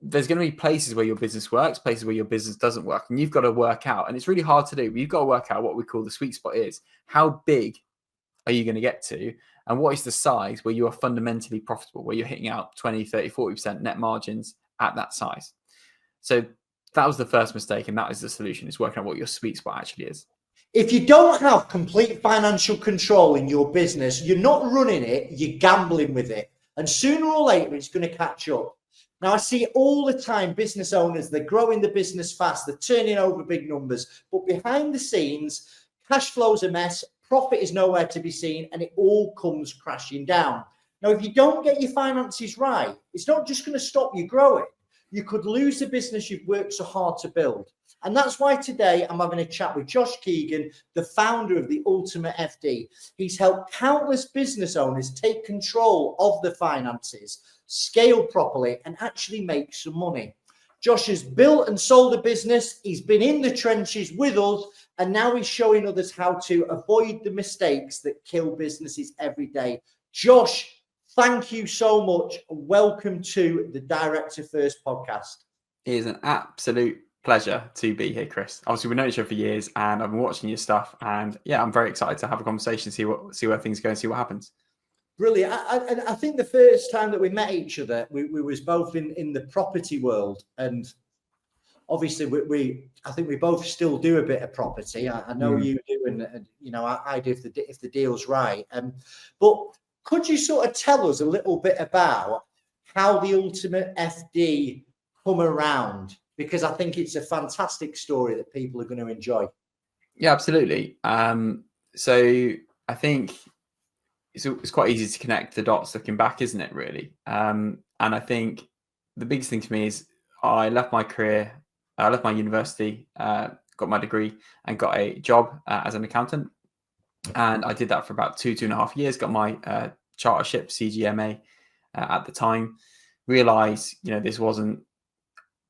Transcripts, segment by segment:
there's going to be places where your business works, places where your business doesn't work, and you've got to work out, and it's really hard to do, but you've got to work out what we call the sweet spot is. How big are you going to get to? And what is the size where you are fundamentally profitable, where you're hitting out 20, 30, 40% net margins at that size? So that was the first mistake, and that is the solution, is working out what your sweet spot actually is. If you don't have complete financial control in your business, you're not running it, you're gambling with it. And sooner or later, it's going to catch up. Now, I see all the time business owners, they're growing the business fast, they're turning over big numbers, but behind the scenes, cash flow's a mess, profit is nowhere to be seen, and it all comes crashing down. Now, if you don't get your finances right, it's not just going to stop you growing. You could lose the business you've worked so hard to build. And that's why today I'm having a chat with Josh Keegan, the founder of the Ultimate FD. He's helped countless business owners take control of the finances, scale properly, and actually make some money. Josh has built and sold a business. He's been in the trenches with us, and now he's showing others how to avoid the mistakes that kill businesses every day. Josh, thank you so much. Welcome to the Director First podcast. It is an absolute pleasure to be here, Chris. Obviously, we've known each other for years, and I've been watching your stuff, and yeah, I'm very excited to have a conversation, see where things go, and see what happens. Brilliant. I think the first time that we met each other, we was both in the property world, and obviously I think we both still do a bit of property. I know you do, and you know I do if the deal's right. But could you sort of tell us a little bit about how the Ultimate FD come around? Because I think it's a fantastic story that people are going to enjoy. Yeah, absolutely. So I think it's quite easy to connect the dots looking back, isn't it, really? And I think the biggest thing to me is I left my career, I left my university, got my degree, and got a job as an accountant. And I did that for about 2.5 years, got my chartership, CGMA at the time. Realized, this wasn't,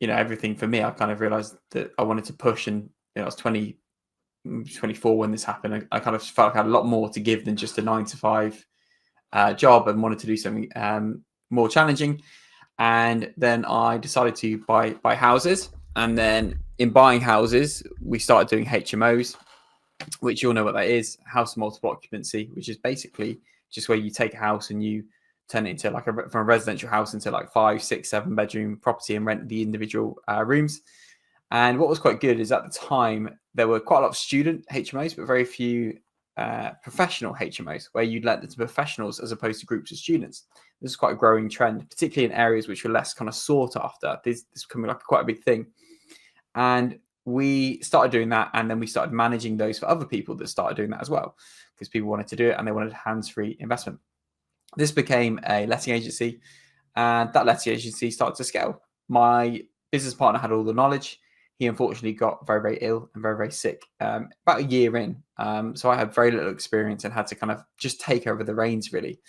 everything for me. I kind of realized that I wanted to push, and I was 24 when this happened. I kind of felt like I had a lot more to give than just a 9-to-5 job, and wanted to do something more challenging. And then I decided to buy houses. And then in buying houses, we started doing HMOs, which you'll know what that is, house multiple occupancy, which is basically just where you take a house and you turn it into from a residential house into 5, 6, 7 bedroom property and rent the individual rooms. And what was quite good is at the time, there were quite a lot of student HMOs, but very few professional HMOs, where you'd let them to professionals as opposed to groups of students. This is quite a growing trend, particularly in areas which are less kind of sought after. This is becoming quite a big thing. And we started doing that, and then we started managing those for other people that started doing that as well, because people wanted to do it and they wanted hands-free investment. This became a letting agency, and that letting agency started to scale. My business partner had all the knowledge. He unfortunately got very, very ill and very, very sick about a year in. So I had very little experience and had to kind of just take over the reins, really.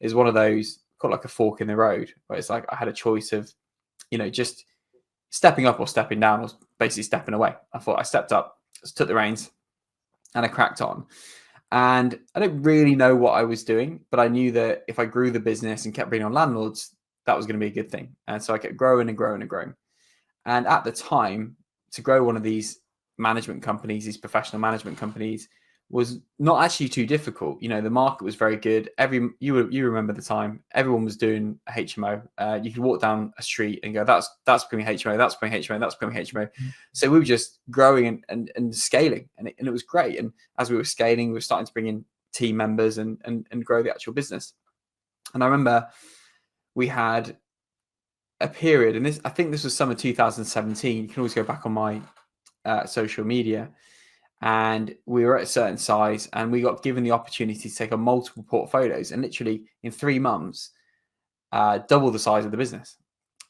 It was one of those, called like a fork in the road, where it's like I had a choice of, just stepping up or stepping down, or basically stepping away. I thought I stepped up, took the reins, and I cracked on. And I don't really know what I was doing, but I knew that if I grew the business and kept bringing on landlords, that was going to be a good thing. And so I kept growing and growing and growing. And at the time, to grow one of these management companies, these professional management companies, was not actually too difficult. The market was very good. You remember the time, everyone was doing a HMO. You could walk down a street and go, that's becoming HMO, that's becoming HMO, that's becoming HMO. So we were just growing and scaling, and it was great. And as we were scaling, we were starting to bring in team members and grow the actual business. And I remember we had a period, and I think this was summer 2017. You can always go back on my social media. And we were at a certain size, and we got given the opportunity to take on multiple portfolios, and literally in 3 months, double the size of the business.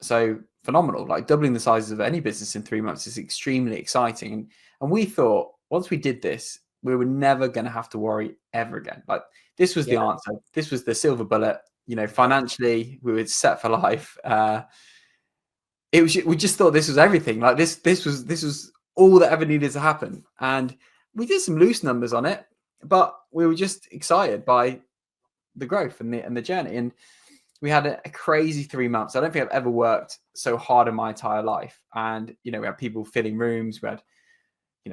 So phenomenal, doubling the size of any business in 3 months is extremely exciting. And we thought once we did this, we were never going to have to worry ever again. This was the answer. This was the silver bullet. Financially, we were set for life. We just thought this was everything. This was all that ever needed to happen. And we did some loose numbers on it, but we were just excited by the growth and the journey. And we had a crazy 3 months. I don't think I've ever worked so hard in my entire life. And, we had people filling rooms. We had,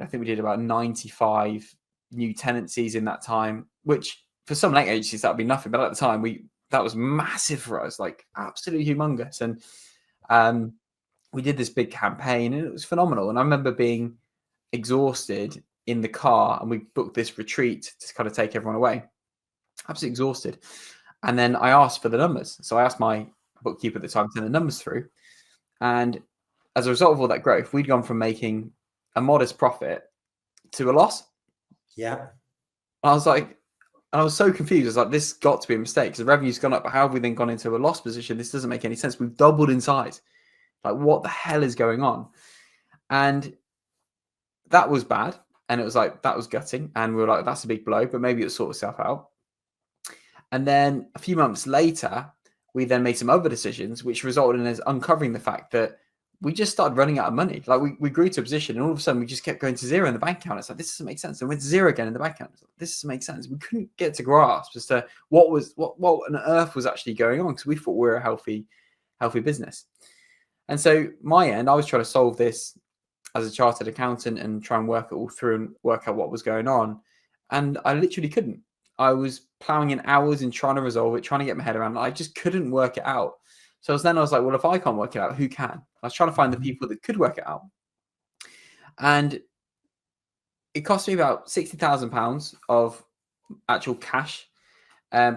I think we did about 95 new tenancies in that time, which for some letting agencies, that would be nothing. But at the time, that was massive for us, like absolutely humongous. And we did this big campaign and it was phenomenal. And I remember being exhausted in the car, and we booked this retreat to kind of take everyone away. Absolutely exhausted. And then I asked for the numbers. So I asked my bookkeeper at the time to send the numbers through. And as a result of all that growth, we'd gone from making a modest profit to a loss. Yeah. I was so confused. I was like, this got to be a mistake because the revenue's gone up. But how have we then gone into a loss position? This doesn't make any sense. We've doubled in size. Like, what the hell is going on? And that was bad. And it was like, that was gutting. And we were like, that's a big blow, but maybe it'll sort itself out. And then a few months later, we then made some other decisions, which resulted in us uncovering the fact that we just started running out of money. Like we grew to a position and all of a sudden we just kept going to zero in the bank account. It's like, this doesn't make sense. And went to zero again in the bank account. Like, this doesn't make sense. We couldn't get to grasp as to what on earth was actually going on, because we thought we were a healthy business. And so my end, I was trying to solve this as a chartered accountant and try and work it all through and work out what was going on. And I literally couldn't. I was plowing in hours and trying to resolve it, trying to get my head around it. I just couldn't work it out. So I was like, well, if I can't work it out, who can? I was trying to find the people that could work it out. And it cost me about £60,000 of actual cash,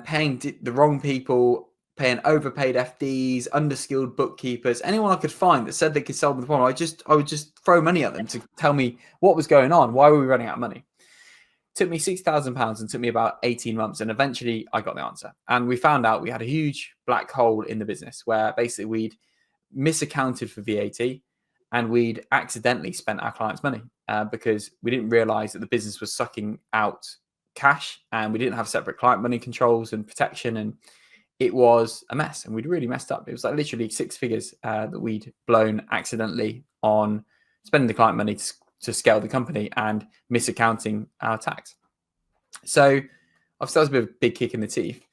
paying the wrong people, paying overpaid FDs, underskilled bookkeepers, anyone I could find that said they could solve the problem. I would just throw money at them to tell me what was going on. Why were we running out of money? It took me £6,000 and took me about 18 months. And eventually I got the answer. And we found out we had a huge black hole in the business where basically we'd misaccounted for VAT and we'd accidentally spent our clients' money because we didn't realize that the business was sucking out cash and we didn't have separate client money controls and protection. And it was a mess and we'd really messed up. It was like literally 6 figures that we'd blown accidentally on spending the client money to scale the company and misaccounting our tax. So obviously that was a bit of a big kick in the teeth.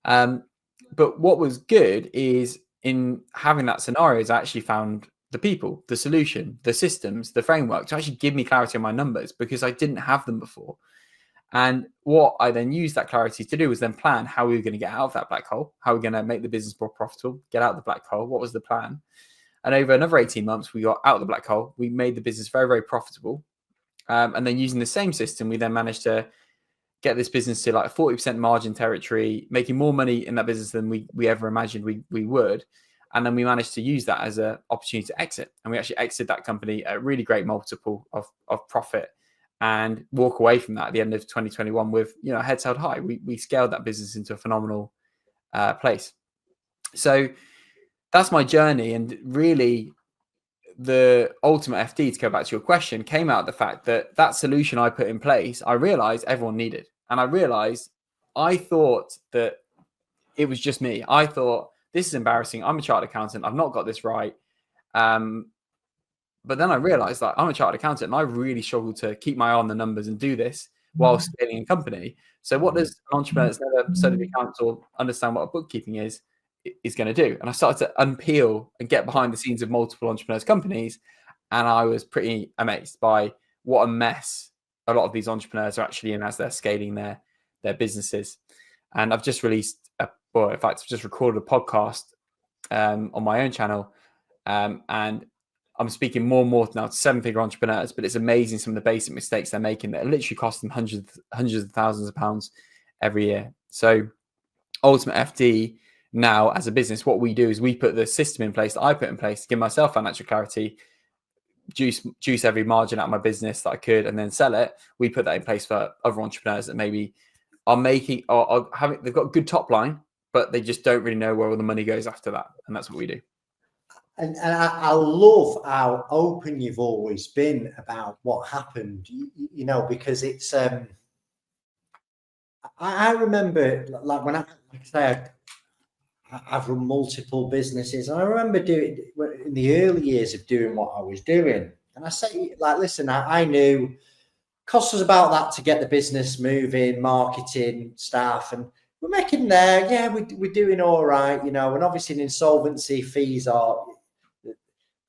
But what was good is in having that scenario is I actually found the people, the solution, the systems, the framework to actually give me clarity on my numbers because I didn't have them before. And what I then used that clarity to do was then plan how we were going to get out of that black hole, how we're going to make the business more profitable, get out of the black hole. What was the plan? And over another 18 months, we got out of the black hole. We made the business very, very profitable. And then using the same system, we then managed to get this business to like 40% margin territory, making more money in that business than we ever imagined we would. And then we managed to use that as an opportunity to exit. And we actually exited that company at a really great multiple of profit and walk away from that at the end of 2021 with, heads held high. We scaled that business into a phenomenal place. So that's my journey. And really the ultimate FD, to go back to your question, came out of the fact that solution I put in place, I realized everyone needed. And I realized I thought that it was just me. I thought, this is embarrassing. I'm a chartered accountant. I've not got this right. But then I realized that I'm a chartered accountant and I really struggle to keep my eye on the numbers and do this while scaling a company. So what does an entrepreneur that's never studied accounts or understand what a bookkeeping is going to do? And I started to unpeel and get behind the scenes of multiple entrepreneurs' companies. And I was pretty amazed by what a mess a lot of these entrepreneurs are actually in as they're scaling their businesses. And I've just released, in fact, I've just recorded a podcast on my own channel. And I'm speaking more and more now to 7-figure entrepreneurs, but it's amazing some of the basic mistakes they're making that literally cost them hundreds of thousands of pounds every year. So Ultimate FD now as a business, what we do is we put the system in place that I put in place to give myself financial clarity, juice every margin out of my business that I could, and then sell it. We put that in place for other entrepreneurs that maybe are making or having, they've got good top line, but they just don't really know where all the money goes after that. And that's what we do. And I love how open you've always been about what happened, because it's, I remember like when I've run multiple businesses. And I remember doing in the early years of doing what I was doing. And I say, like, listen, I knew cost us about that to get the business moving, marketing, staff. And we're making there. Yeah, we're doing all right, you know. And obviously, in insolvency, fees are.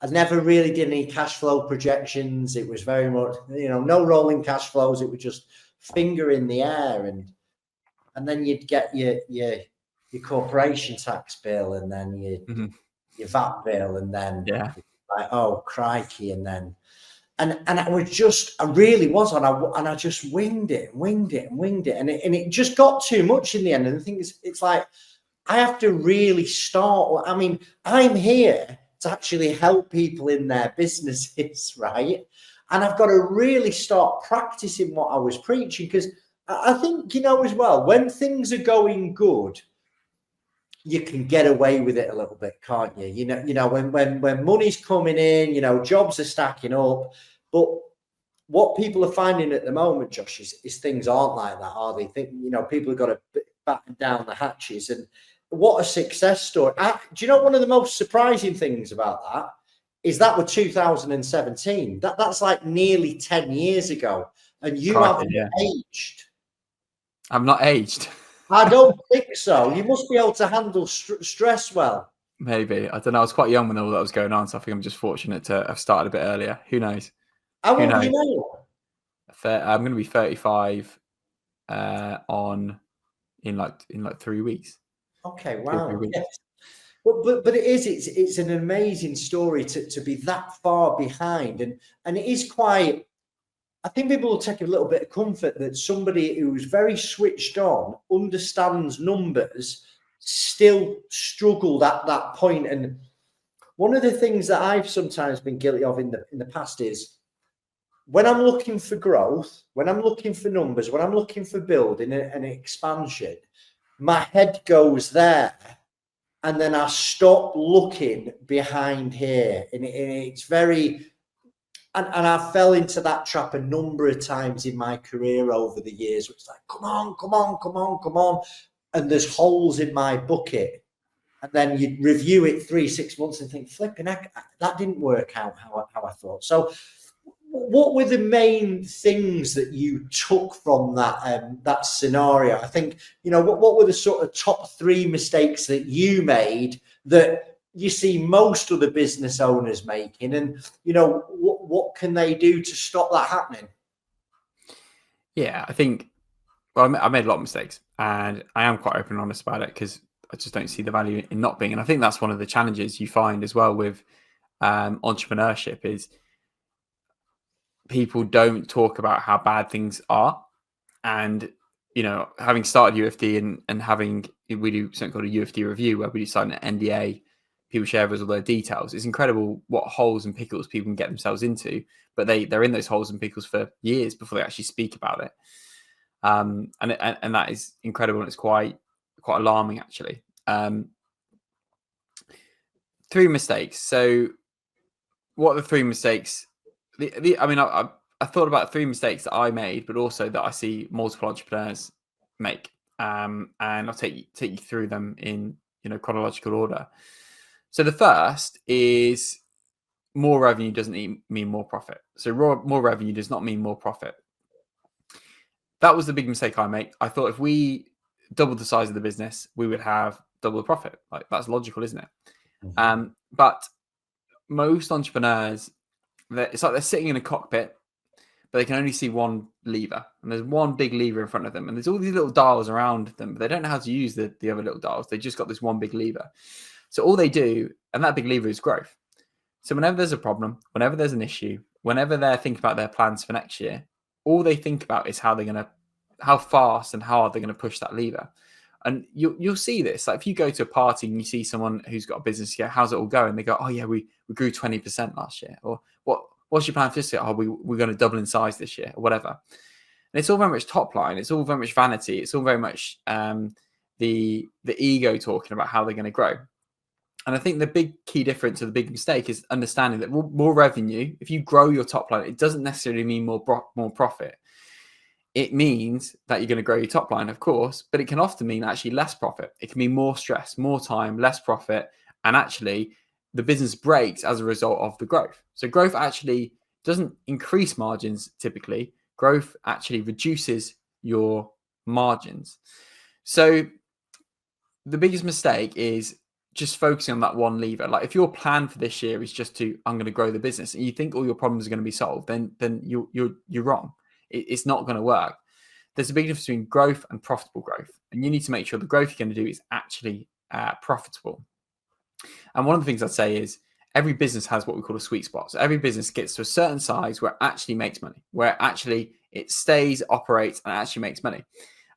I never really did any cash flow projections. It was very much, you know, no rolling cash flows. It was just finger in the air, and then you'd get your corporation tax bill, and then your VAT bill, and then like, oh crikey, and then and I really was on, and I just winged it, and it just got too much in the end. And the thing is, it's like I have to really start. I mean, I'm here to actually help people in their businesses, right? And I've got to really start practicing what I was preaching, because I think, you know, as well, when things are going good, you can get away with it a little bit, can't you? You know, when money's coming in, you know, jobs are stacking up. But what people are finding at the moment, Josh, is things aren't like that, are they? Think, you know, people have got to batten down the hatches. And what a success story. Do you know one of the most surprising things about that is that was 2017. That's like nearly 10 years ago. And you haven't aged. I'm not aged. I don't think so. You must be able to handle stress well. Maybe. I don't know. I was quite young when all that was going on, so I think I'm just fortunate to have started a bit earlier. Who knows? How old are you now? I'm going to be 35 in like 3 weeks. Okay, wow. 2 or 3 weeks. Yes. But it's an amazing story to be that far behind, and it is quite. I think people will take a little bit of comfort that somebody who's very switched on, understands numbers, still struggled at that point. And one of the things that I've sometimes been guilty of in the past is when I'm looking for growth, when I'm looking for numbers, when I'm looking for building an expansion, my head goes there. And then I stop looking behind here. And it's very... And I fell into that trap a number of times in my career over the years. It's like, come on. And there's holes in my bucket. And then you review it 3-6 months and think, flipping heck, that didn't work out how I thought. So what were the main things that you took from that scenario? I think, you know, what were the sort of top 3 mistakes that you made that you see most of the business owners making, and you know, what can they do to stop that happening? Yeah, I think, well, I made a lot of mistakes, and I am quite open and honest about it because I just don't see the value in not being. And I think that's one of the challenges you find as well with entrepreneurship is people don't talk about how bad things are. And, you know, having started UFD and we do something called a UFD review where we do sign an NDA, people share with us all their details. It's incredible what holes and pickles people can get themselves into, but they're in those holes and pickles for years before they actually speak about it. And that is incredible, and it's quite alarming actually. 3 mistakes. So what are the 3 mistakes? I mean, I thought about 3 mistakes that I made, but also that I see multiple entrepreneurs make. And I'll take you through them in, you know, chronological order. So the first is more revenue doesn't mean more profit. So more revenue does not mean more profit. That was the big mistake I made. I thought if we doubled the size of the business, we would have double the profit. Like, that's logical, isn't it? Mm-hmm. But most entrepreneurs, it's like they're sitting in a cockpit, but they can only see one lever, and there's one big lever in front of them, and there's all these little dials around them, but they don't know how to use the other little dials. They just got this one big lever. So all they do, and that big lever is growth. So whenever there's a problem, whenever there's an issue, whenever they're thinking about their plans for next year, all they think about is how fast and how hard they're going to push that lever. And you'll see this. Like if you go to a party and you see someone who's got a business, how's it all going? They go, oh yeah, we grew 20% last year. Or what's your plan for this year? Oh, we're going to double in size this year, or whatever. And it's all very much top line. It's all very much vanity. It's all very much the ego talking about how they're going to grow. And I think the big key difference or the big mistake is understanding that more revenue, if you grow your top line, it doesn't necessarily mean more profit. It means that you're going to grow your top line, of course, but it can often mean actually less profit. It can mean more stress, more time, less profit. And actually the business breaks as a result of the growth. So growth actually doesn't increase margins typically. Growth actually reduces your margins. So the biggest mistake is just focusing on that one lever. Like if your plan for this year is just I'm going to grow the business, and you think all your problems are going to be solved, then you're wrong. It's not going to work. There's a big difference between growth and profitable growth, and you need to make sure the growth you're going to do is actually profitable. And one of the things I'd say is every business has what we call a sweet spot. So every business gets to a certain size where it actually makes money, where actually it stays, operates, and actually makes money.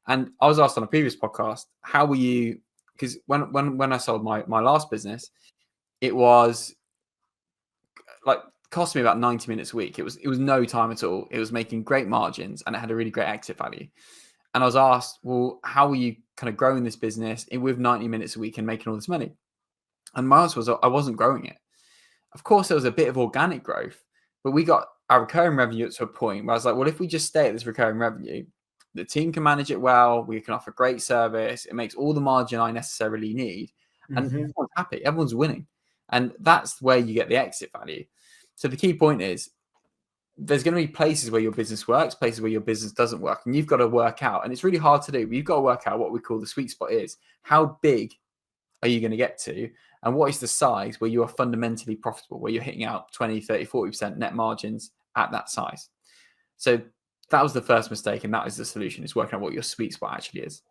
And I was asked on a previous podcast, how were you? Because when I sold my last business, it was like cost me about 90 minutes a week. It was no time at all. It was making great margins, and it had a really great exit value. And I was asked, well, how were you kind of growing this business with 90 minutes a week and making all this money? And my answer was, I wasn't growing it. Of course, there was a bit of organic growth, but we got our recurring revenue to a point where I was like, well, if we just stay at this recurring revenue, the team can manage it well. We can offer great service. It makes all the margin I necessarily need. And everyone's happy. Everyone's winning. And that's where you get the exit value. So the key point is there's going to be places where your business works, places where your business doesn't work. And you've got to work out. And it's really hard to do. But you've got to work out what we call the sweet spot is. How big are you going to get to? And what is the size where you are fundamentally profitable, where you're hitting out 20, 30, 40% net margins at that size? So that was the first mistake, and that is the solution, is working out what your sweet spot actually is.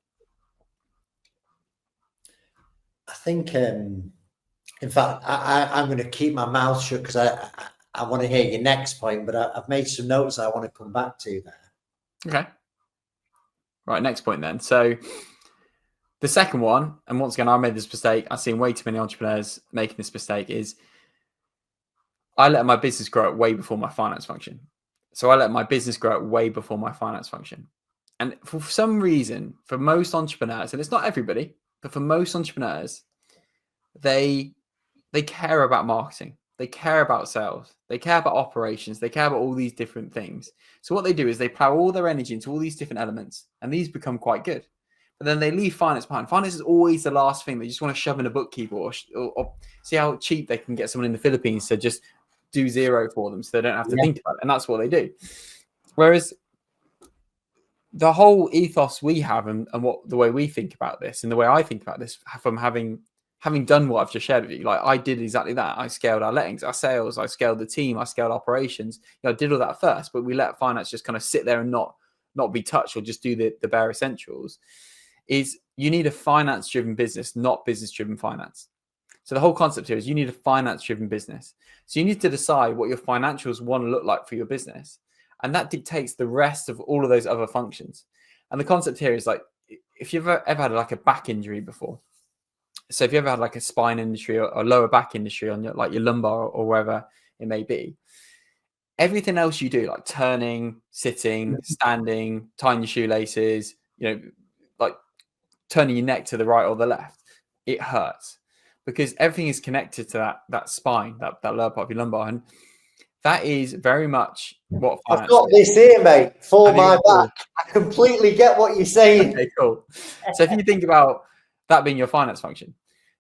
I think, in fact, I'm going to keep my mouth shut because I want to hear your next point, but I've made some notes I want to come back to there. Okay. Right, next point then. So the second one, and once again, I made this mistake. I've seen way too many entrepreneurs making this mistake, is I let my business grow up way before my finance function. So I let my business grow up way before my finance function. And for some reason, for most entrepreneurs, and it's not everybody, but for most entrepreneurs, they care about marketing. They care about sales. They care about operations. They care about all these different things. So what they do is they plow all their energy into all these different elements, and these become quite good. But then they leave finance behind. Finance is always the last thing. They just want to shove in a bookkeeper or see how cheap they can get someone in the Philippines to just do zero for them so they don't have to think about it. And that's what they do. Whereas the whole ethos we have and what the way we think about this and the way I think about this from having done what I've just shared with you, like I did exactly that. I scaled our lettings, our sales, I scaled the team, I scaled operations. I did all that first, but we let finance just kind of sit there and not be touched or just do the bare essentials. Is you need a finance-driven business, not business-driven finance. So the whole concept here is you need a finance-driven business. So you need to decide what your financials want to look like for your business. And that dictates the rest of all of those other functions. And the concept here is like, if you've ever had like a back injury before, so if you ever had like a spine injury or lower back injury on your lumbar or wherever it may be, everything else you do, like turning, sitting, standing, tying your shoelaces, like turning your neck to the right or the left, it hurts because everything is connected to that spine, that lower part of your lumbar. And that is very much what I've got this here, mate, for my back. I completely get what you're saying. Okay, cool. So if you think about that being your finance function,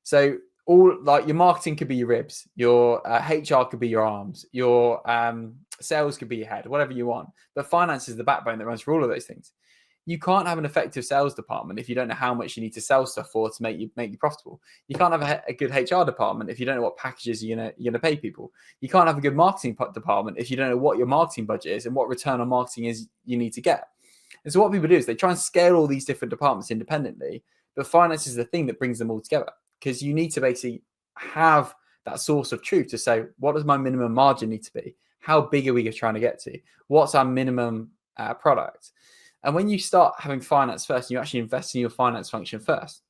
so all like your marketing could be your ribs, your HR could be your arms, your sales could be your head, whatever you want. But finance is the backbone that runs through all of those things. You can't have an effective sales department if you don't know how much you need to sell stuff for to make you profitable. You can't have a good HR department if you don't know what packages you're gonna pay people. You can't have a good marketing department if you don't know what your marketing budget is and what return on marketing is you need to get. And so what people do is they try and scale all these different departments independently, but finance is the thing that brings them all together because you need to basically have that source of truth to say, what does my minimum margin need to be? How big are we trying to get to? What's our minimum product? And when you start having finance first, you actually invest in your finance function first.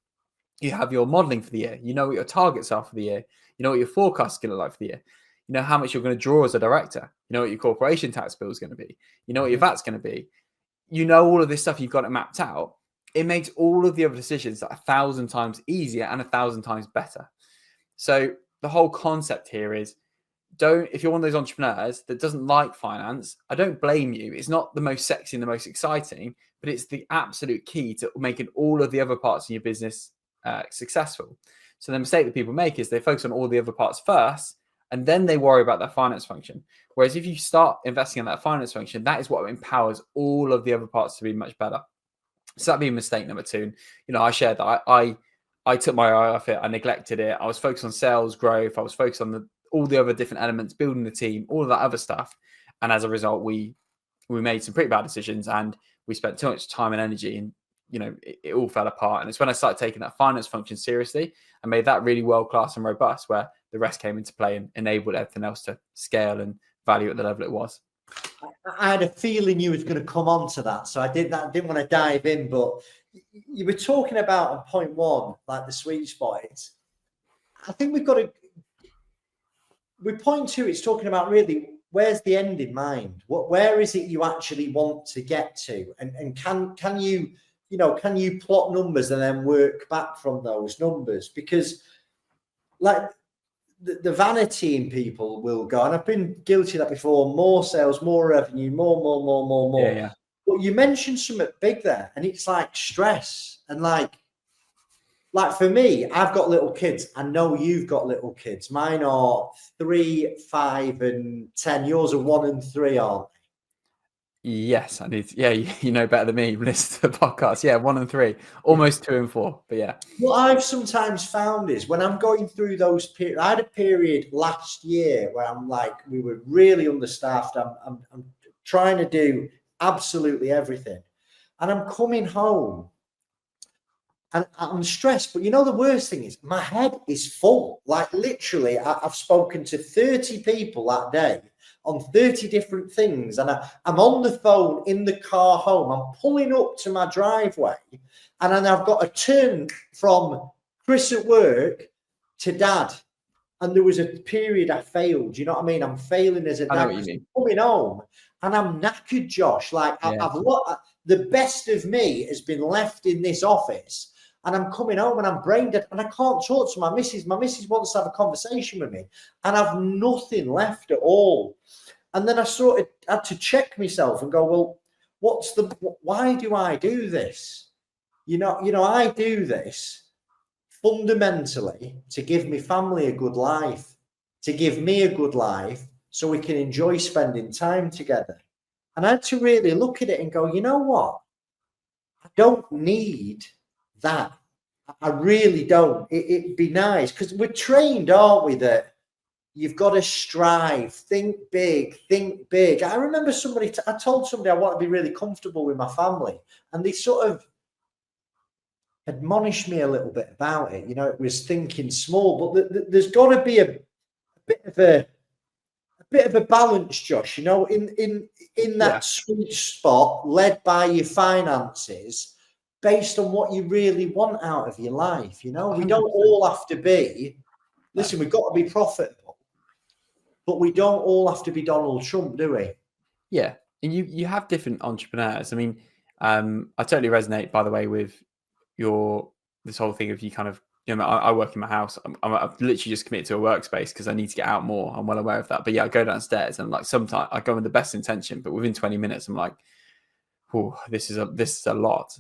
You have your modeling for the year. You know what your targets are for the year. You know what your forecast is going to look like for the year. You know how much you're going to draw as a director. You know what your corporation tax bill is going to be. You know what your VAT's going to be. You know all of this stuff. You've got it mapped out. It makes all of the other decisions 1,000 times easier and 1,000 times better. So the whole concept here is, if you're one of those entrepreneurs that doesn't like finance, I don't blame you. It's not the most sexy and the most exciting, but it's the absolute key to making all of the other parts in your business successful. So the mistake that people make is they focus on all the other parts first, and then they worry about their finance function. Whereas if you start investing in that finance function, that is what empowers all of the other parts to be much better. So that'd be mistake number two. And, I shared that I took my eye off it. I neglected it. I was focused on sales growth. I was focused on all the other different elements, building the team, all of that other stuff. And as a result, we made some pretty bad decisions, and we spent too much time and energy, and it all fell apart. And it's when I started taking that finance function seriously and made that really world class and robust, where the rest came into play and enabled everything else to scale and value at the level it was. I had a feeling you was going to come on to that, so I didn't want to dive in, but you were talking about on point one, like the sweet spot. I think we've got to. With point two, it's talking about really where's the end in mind. Where is it you actually want to get to, and can you can you plot numbers and then work back from those numbers? Because like the vanity in people will go, and I've been guilty of that before, more sales, more revenue, more. Yeah. But you mentioned something big there, and it's like stress. And like for me, I've got little kids. I know you've got little kids. Mine are 3, 5, and 10. Yours are 1 and 3, aren't they? Yes, I need. Yeah, you know better than me. Listen to the podcast. Yeah, 1 and 3, almost 2 and 4. But yeah, what I've sometimes found is when I'm going through those periods. I had a period last year where I'm like, we were really understaffed. I'm trying to do absolutely everything, and I'm coming home and I'm stressed. But the worst thing is my head is full. Like literally, I've spoken to 30 people that day on 30 different things, and I'm on the phone in the car home. I'm pulling up to my driveway, and then I've got to turn from Chris at work to Dad. And there was a period I failed. You know what I mean? I'm failing as a dad. I know what you mean. Coming home and I'm knackered, Josh. Like Yeah. the best of me has been left in this office, and I'm coming home and I'm brain dead, and I can't talk to my missus. My missus wants to have a conversation with me, and I've nothing left at all. And then I sort of had to check myself and go, well, why do I do this? I do this fundamentally to give my family a good life, to give me a good life, so we can enjoy spending time together. And I had to really look at it and go, you know what? I don't need that. I really don't. It'd be nice, because we're trained, aren't we, that you've got to strive, think big. I remember I told somebody I want to be really comfortable with my family, and they sort of admonished me a little bit about it. It was thinking small, but there's got to be a bit of a balance, Josh. In that sweet spot, led by your finances, based on what you really want out of your life. We don't all have to be. Listen, we've got to be profitable, but we don't all have to be Donald Trump, do we? Yeah, and you have different entrepreneurs. I mean, I totally resonate, by the way, with this whole thing of you kind of, I work in my house. I've literally just committed to a workspace because I need to get out more. I'm well aware of that. But yeah, I go downstairs and like sometimes I go with the best intention, but within 20 minutes, I'm like, oh, this is a lot.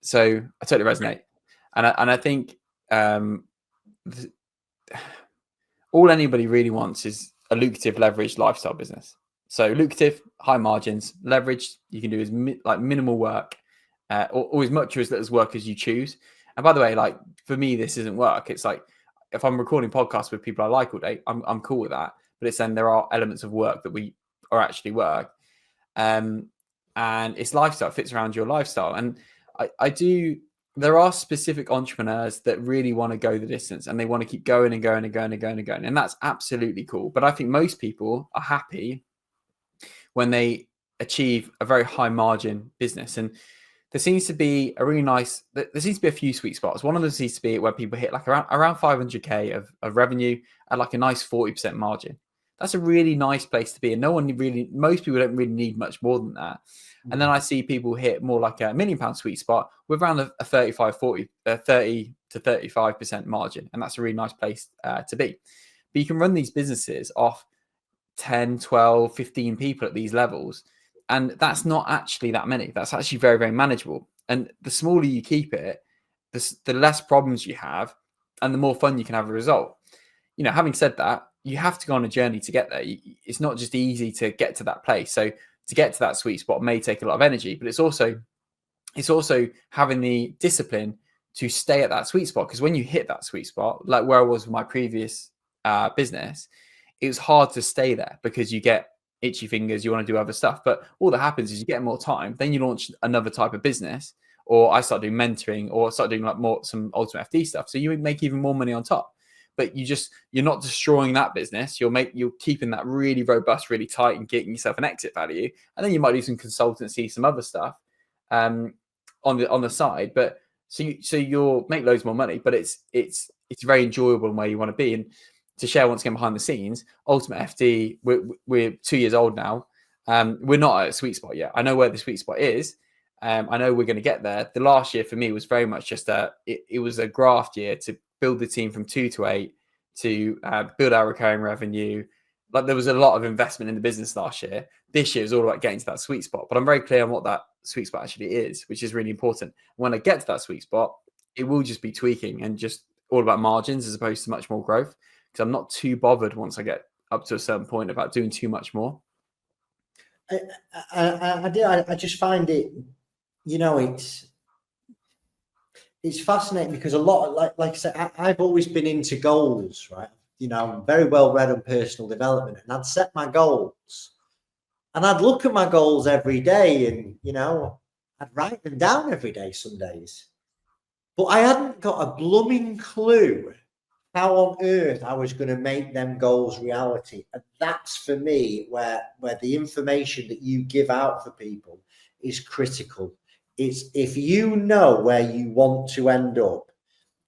So I totally resonate. And I think all anybody really wants is a lucrative leveraged lifestyle business. So lucrative, high margins, leverage, you can do as minimal work, or as much or as little work as you choose. And by the way, like for me, this isn't work. It's like if I'm recording podcasts with people I like all day, I'm cool with that. But it's then there are elements of work that are actually work. And it's lifestyle, it fits around your lifestyle. And there are specific entrepreneurs that really want to go the distance, and they want to keep going and going and going and going and going. And that's absolutely cool. But I think most people are happy when they achieve a very high margin business. And there seems to be a few sweet spots. One of them seems to be where people hit like around 500K of revenue at like a nice 40% margin. That's a really nice place to be. And most people don't really need much more than that. And then I see people hit more like £1 million sweet spot with around a 30 to 35% margin. And that's a really nice place to be. But you can run these businesses off 10, 12, 15 people at these levels. And that's not actually that many. That's actually very, very manageable. And the smaller you keep it, the less problems you have and the more fun you can have as a result. Having said that, you have to go on a journey to get there. It's not just easy to get to that place. So to get to that sweet spot may take a lot of energy, but it's also having the discipline to stay at that sweet spot. Because when you hit that sweet spot, like where I was with my previous business, it was hard to stay there because you get itchy fingers, you want to do other stuff. But all that happens is you get more time, then you launch another type of business, or I start doing mentoring, or start doing like some ultimate FD stuff. So you make even more money on top. But you're not destroying that business. You're keeping that really robust, really tight, and getting yourself an exit value. And then you might do some consultancy, some other stuff on the side. But so you'll make loads more money, but it's very enjoyable in where you want to be. And to share once again behind the scenes, Ultimate FD, we're 2 years old now. We're not at a sweet spot yet. I know where the sweet spot is. I know we're going to get there. The last year for me was very much just it was a graft year to build the team from 2 to 8, to build our recurring revenue. Like there was a lot of investment in the business last year. This year is all about getting to that sweet spot. But I'm very clear on what that sweet spot actually is, which is really important. When I get to that sweet spot, it will just be tweaking and just all about margins as opposed to much more growth. Because I'm not too bothered once I get up to a certain point about doing too much more. I just find it, it's fascinating because a lot, like I said, I've always been into goals, right? I'm very well read on personal development, and I'd set my goals, and I'd look at my goals every day, and I'd write them down every day some days, but I hadn't got a blooming clue how on earth I was going to make them goals reality. And that's for me where the information that you give out for people is critical. It's if you know where you want to end up,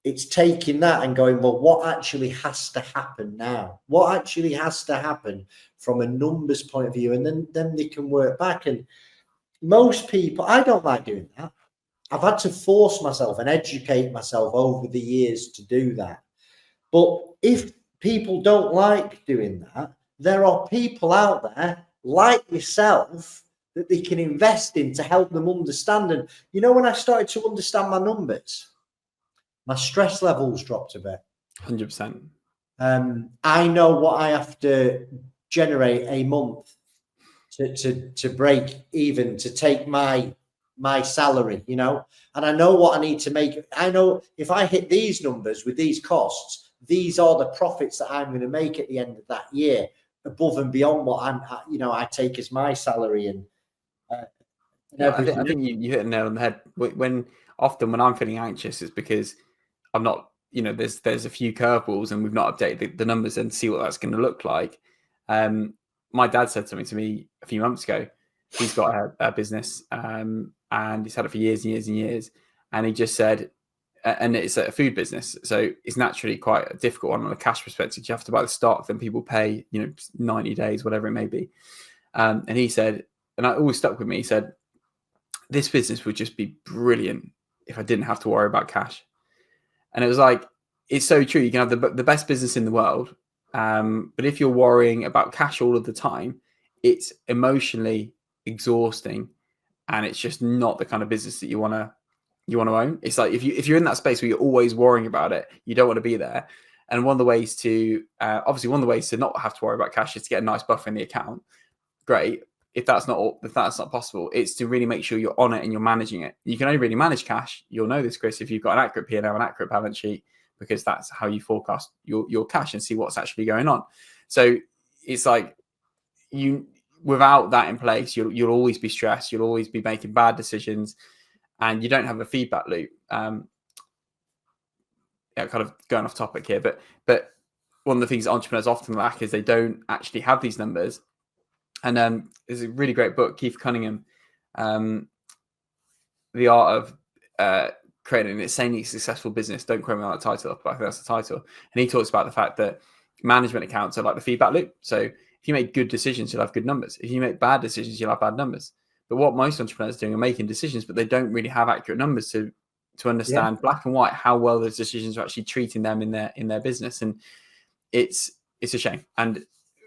it's taking that and going, well, what actually has to happen now? What actually has to happen from a numbers point of view? And then they can work back. And most people, I don't like doing that. I've had to force myself and educate myself over the years to do that. But if people don't like doing that, there are people out there like yourself that they can invest in to help them understand. And when I started to understand my numbers, my stress levels dropped a bit. 100%. I know what I have to generate a month to break even, to take my salary, and I know what I need to make. I know if I hit these numbers with these costs, these are the profits that I'm going to make at the end of that year, above and beyond what I take as my salary. And I think you hit a nail on the head. When I'm feeling anxious, it's because I'm not, there's a few curveballs and we've not updated the numbers and see what that's going to look like. My dad said something to me a few months ago. He's got a business and he's had it for years and years and years. And he just said, and it's a food business, so it's naturally quite a difficult one on a cash perspective. You have to buy the stock, then people pay, 90 days, whatever it may be. And he said, and it always stuck with me, he said, this business would just be brilliant if I didn't have to worry about cash. And it was like, it's so true. You can have the best business in the world, but if you're worrying about cash all of the time, it's emotionally exhausting, and it's just not the kind of business that you want to own. It's like if you're in that space where you're always worrying about it, you don't want to be there. And one of the ways to not have to worry about cash is to get a nice buffer in the account. Great. If that's not possible, it's to really make sure you're on it and you're managing it. You can only really manage cash. You'll know this, Chris, if you've got an accurate P&L, an accurate balance sheet, because that's how you forecast your cash and see what's actually going on. So it's like without that in place, you'll always be stressed. You'll always be making bad decisions, and you don't have a feedback loop. Kind of going off topic here, but one of the things entrepreneurs often lack is they don't actually have these numbers. And there's a really great book, Keith Cunningham, The Art of Creating an Insanely Successful Business. Don't quote me on that title, but I think that's the title. And he talks about the fact that management accounts are like the feedback loop. So if you make good decisions, you'll have good numbers. If you make bad decisions, you'll have bad numbers. But what most entrepreneurs are doing are making decisions, but they don't really have accurate numbers to understand black and white how well those decisions are actually treating them in their business. And it's a shame. And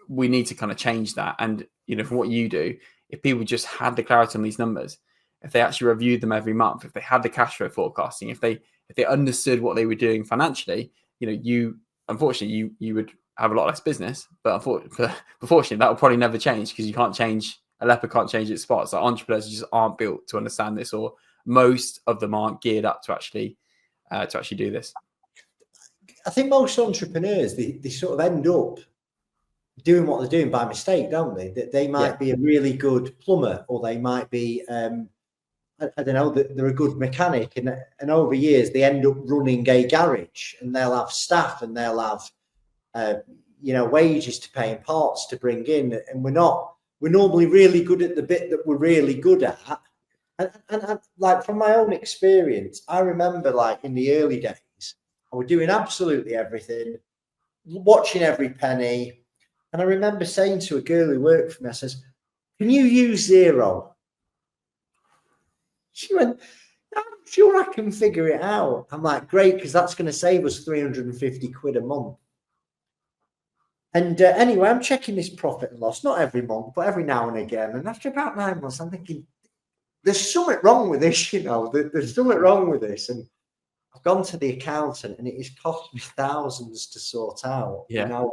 we need to kind of change that. And from what you do, if people just had the clarity on these numbers, if they actually reviewed them every month, if they had the cash flow forecasting, if they understood what they were doing financially, you unfortunately you would have a lot less business. But unfortunately, that will probably never change, because you can't change. A leopard can't change its spots. Like entrepreneurs just aren't built to understand this, or most of them aren't geared up to actually to actually do this? I think most entrepreneurs, they sort of end up doing what they're doing by mistake, don't they? That they might be a really good plumber, or they might be, I don't know, they're a good mechanic, and over years they end up running a garage, and they'll have staff, and they'll have wages to pay and parts to bring in, and we're normally really good at the bit that we're really good at. And like from my own experience, I remember like in the early days, I was doing absolutely everything, watching every penny. And I remember saying to a girl who worked for me, I says, "Can you use Xero?" She went, "I'm sure I can figure it out." I'm like, "Great, because that's going to save us 350 quid a month." And anyway, I'm checking this profit and loss, not every month, but every now and again. And after about 9 months, I'm thinking, there's something wrong with this, there's something wrong with this. And I've gone to the accountant, and it has cost me thousands to sort out. Yeah.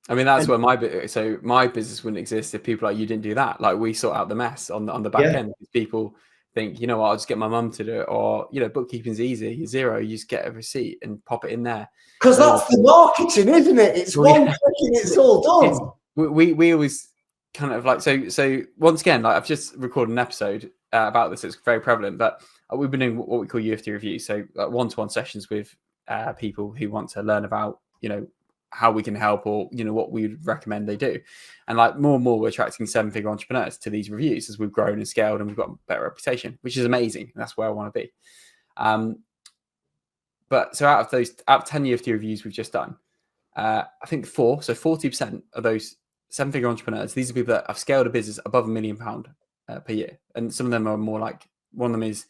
I mean, that's where my business wouldn't exist if people like you didn't do that. Like, we sort out the mess on the back end. People think, you know what, I'll just get my mum to do it, or bookkeeping's easy. Xero, you just get a receipt and pop it in there. Because that's the marketing, isn't it? It's one click and it's all done. We always kind of like so. Once again, like, I've just recorded an episode about this. It's very prevalent, but we've been doing what we call UFT reviews, so like one-to-one sessions with people who want to learn about how we can help, or what we would recommend they do. And like more and more, we're attracting 7-figure entrepreneurs to these reviews as we've grown and scaled, and we've got a better reputation, which is amazing. That's where I want to be. But so out of 10 UFT reviews we've just done, I think 4, so 40% of those 7-figure entrepreneurs, these are people that have scaled a business above £1 million per year. And some of them are more like, one of them is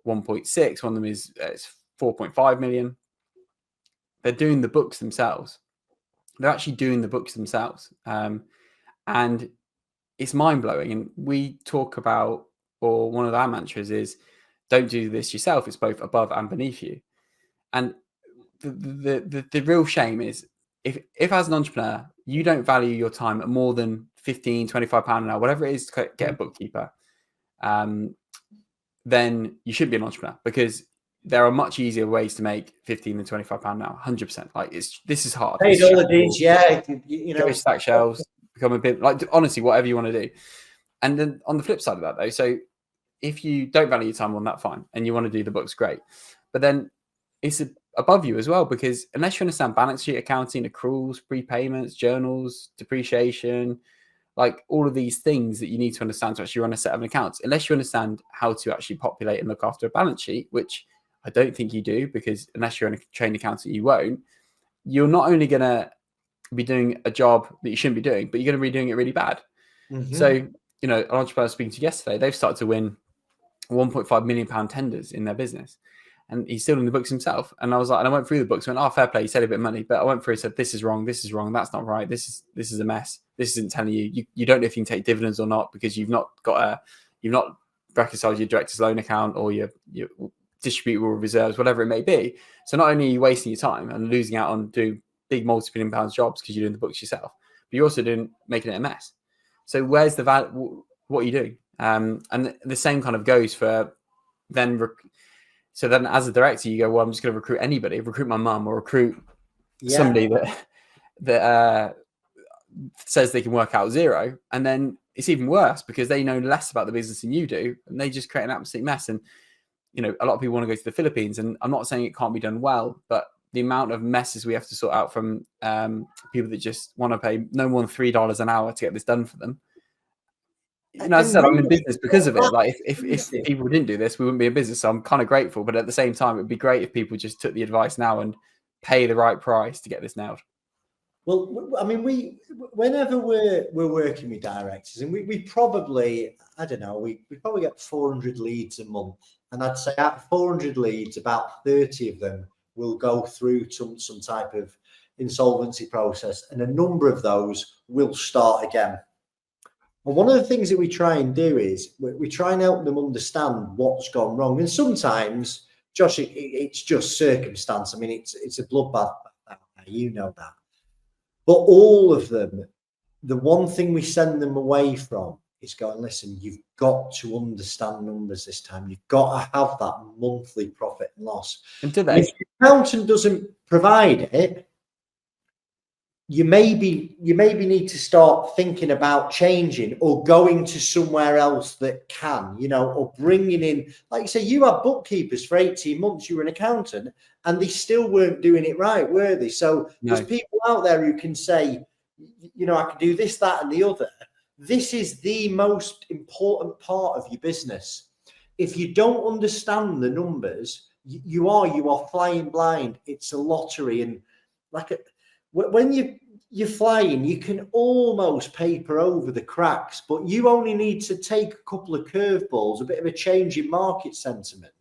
1.6, one of them is 4.5 million. They're doing the books themselves. They're actually doing the books themselves. And it's mind-blowing. And we talk about, or one of our mantras is, don't do this yourself. It's both above and beneath you. And the real shame is, if as an entrepreneur, you don't value your time at more than £15-25 an hour, whatever it is to get a bookkeeper, then you shouldn't be an entrepreneur, because there are much easier ways to make £15 than £25 an hour. 100%. Like, this is hard. Paid holidays, go stack shelves, become a bit like, honestly, whatever you want to do. And then on the flip side of that, though, so if you don't value your time on that, fine, and you want to do the books, great. But then it's above you as well, because unless you understand balance sheet accounting, accruals, prepayments, journals, depreciation, like all of these things that you need to understand to actually run a set of accounts, unless you understand how to actually populate and look after a balance sheet, which I don't think you do, because unless you're a trained accountant, you won't. You're not only going to be doing a job that you shouldn't be doing, but you're going to be doing it really bad. Mm-hmm. So, an entrepreneur I was speaking to yesterday, they've started to win £1.5 million tenders in their business, and he's still in the books himself. And I was like, and I went through the books, and went, fair play, you said a bit of money, but I went through and said, this is wrong, that's not right, this is a mess, this isn't telling you don't know if you can take dividends or not, because you've not reconciled your director's loan account or your distributable reserves, whatever it may be. So not only are you wasting your time and losing out on doing big multi-million pounds jobs because you're doing the books yourself, but you're also making it a mess. So where's the value? What are you doing? And the same kind of goes for then. So then, as a director, you go, well, I'm just going to recruit my mum, or recruit somebody that says they can work out Xero, and then it's even worse because they know less about the business than you do, and they just create an absolute mess. And a lot of people want to go to the Philippines, and I'm not saying it can't be done well, but the amount of messes we have to sort out from people that just want to pay no more than $3 an hour to get this done for them. As I said, I'm in business because of it. Like, if people didn't do this, we wouldn't be in business. So I'm kind of grateful, but at the same time, it'd be great if people just took the advice now and pay the right price to get this nailed. Well, I mean, whenever we're working with directors, and we probably, I don't know, we probably get 400 leads a month. And I'd say out of 400 leads, about 30 of them will go through some type of insolvency process, and a number of those will start again. And one of the things that we try and do is we try and help them understand what's gone wrong. And sometimes, Josh, it's just circumstance. I mean, it's a bloodbath, you know that. But all of them, the one thing we send them away from It's going, listen, you've got to understand numbers this time. You've got to have that monthly profit and loss. And do And they? if your accountant doesn't provide it, you maybe need to start thinking about changing or going to somewhere else that can, or bringing in, like you say, you had bookkeepers for 18 months, you were an accountant, and they still weren't doing it right, were they? So there's people out there who can say, I can do this, that, and the other. This is the most important part of your business. If you don't understand the numbers, you are flying blind. It's a lottery, and when you're flying, you can almost paper over the cracks, but you only need to take a couple of curveballs, a bit of a change in market sentiment,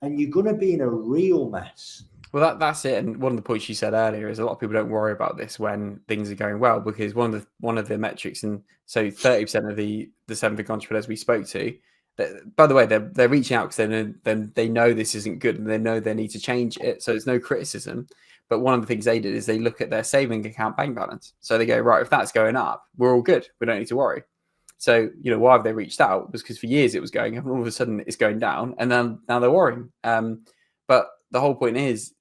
and you're going to be in a real mess. Well, that's it. And one of the points you said earlier is a lot of people don't worry about this when things are going well, because one of the metrics, and so 30% of the 7-figure entrepreneurs we spoke to, by the way, they're reaching out because they know this isn't good and they know they need to change it. So it's no criticism. But one of the things they did is they look at their saving account bank balance. So they go, right, if that's going up, we're all good. We don't need to worry. So, why have they reached out? It was because for years it was going up and all of a sudden it's going down, and then now they're worrying. But the whole point is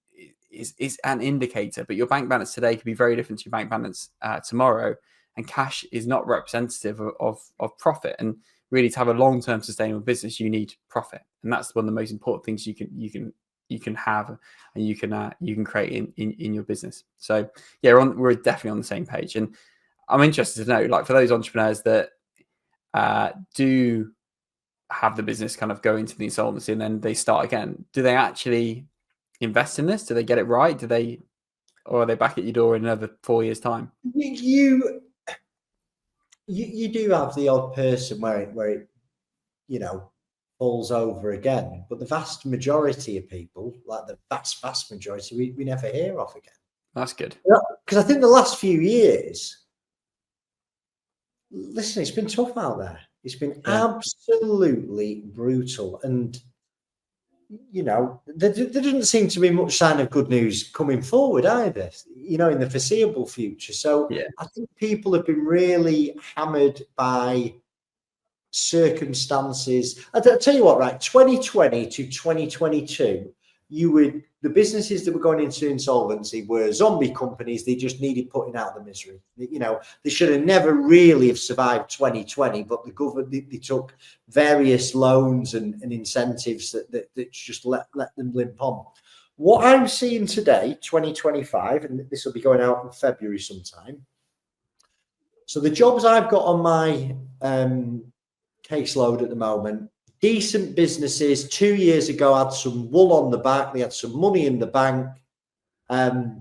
an indicator, but your bank balance today could be very different to your bank balance tomorrow, and cash is not representative of profit. And really, to have a long-term sustainable business, you need profit, and that's one of the most important things you can have and you can create in your business. So yeah, we're definitely on the same page. And I'm interested to know, like, for those entrepreneurs that do have the business kind of go into the insolvency and then they start again, do they actually invest in this? Do they get it right? Or are they back at your door in another 4 years' time? You do have the odd person where it falls over again, but the vast majority of people, like the vast majority, we never hear of again. That's good. Because I think the last few years, listen, it's been tough out there. It's been absolutely brutal, and there doesn't seem to be much sign of good news coming forward either, in the foreseeable future. So I think people have been really hammered by circumstances. I'll tell you what, right? 2020 to 2022, the businesses that were going into insolvency were zombie companies. They just needed putting out of the misery. They should have never really have survived 2020, but the government, they took various loans and incentives that just let them limp on. What I'm seeing today, 2025, and this will be going out in February sometime. So the jobs I've got on my caseload at the moment, decent businesses 2 years ago had some wool on the back, they had some money in the bank. A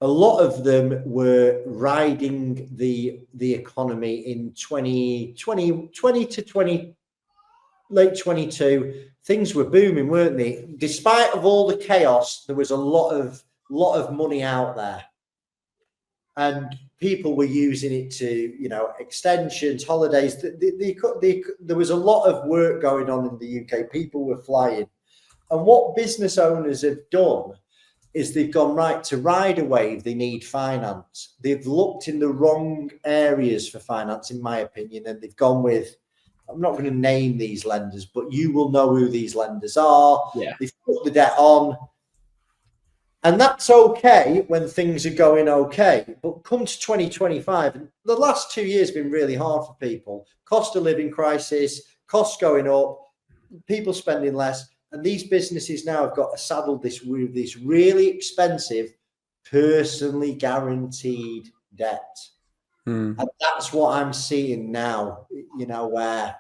lot of them were riding the economy in 2020 to late 22. Things were booming, weren't they? Despite of all the chaos, there was a lot of money out there, and people were using it to, extensions, holidays. There was a lot of work going on in the UK. People were flying. And what business owners have done is they've gone, right, to ride a wave, they need finance. They've looked in the wrong areas for finance, in my opinion, and they've gone with, I'm not going to name these lenders, but you will know who these lenders are. Yeah. They've put the debt on. And that's okay when things are going okay. But come to 2025, the last 2 years have been really hard for people. Cost of living crisis, costs going up, people spending less. And these businesses now have got to saddle this with this really expensive, personally guaranteed debt. And that's what I'm seeing now, where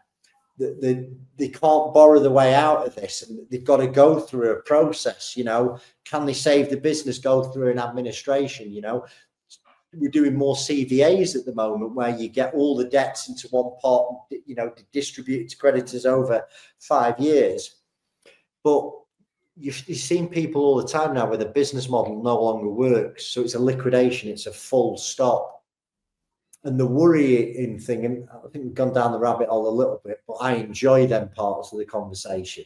they can't borrow the way out of this, and they've got to go through a process. Can they save the business, go through an administration? We're doing more CVAs at the moment, where you get all the debts into one pot, distribute it to creditors over 5 years. But you've seen people all the time now where the business model no longer works, so it's a liquidation, it's a full stop. And the worrying thing, and I think we've gone down the rabbit hole a little bit, but I enjoy them parts of the conversation.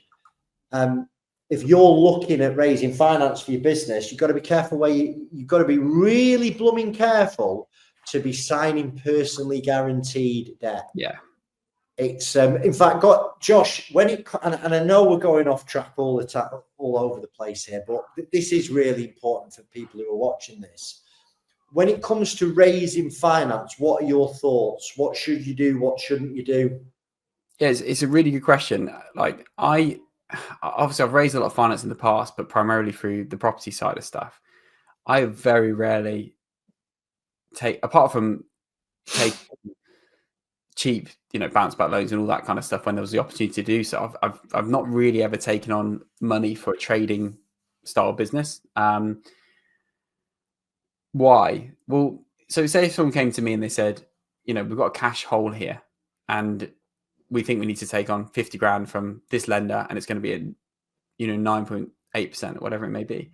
If you're looking at raising finance for your business, you've got to be careful you've got to be really blooming careful to be signing personally guaranteed debt. Yeah. It's in fact, got Josh, when it, and I know we're going off track all the time, all over the place here, but this is really important for people who are watching this. When it comes to raising finance, what are your thoughts? What should you do? What shouldn't you do? Yeah, it's a really good question. Like obviously I've raised a lot of finance in the past, but primarily through the property side of stuff. I very rarely apart from take cheap, bounce back loans and all that kind of stuff when there was the opportunity to do so. I've not really ever taken on money for a trading style business. Why? Well, so say if someone came to me and they said, we've got a cash hole here and we think we need to take on 50 grand from this lender and it's going to be a 9.8% or whatever it may be.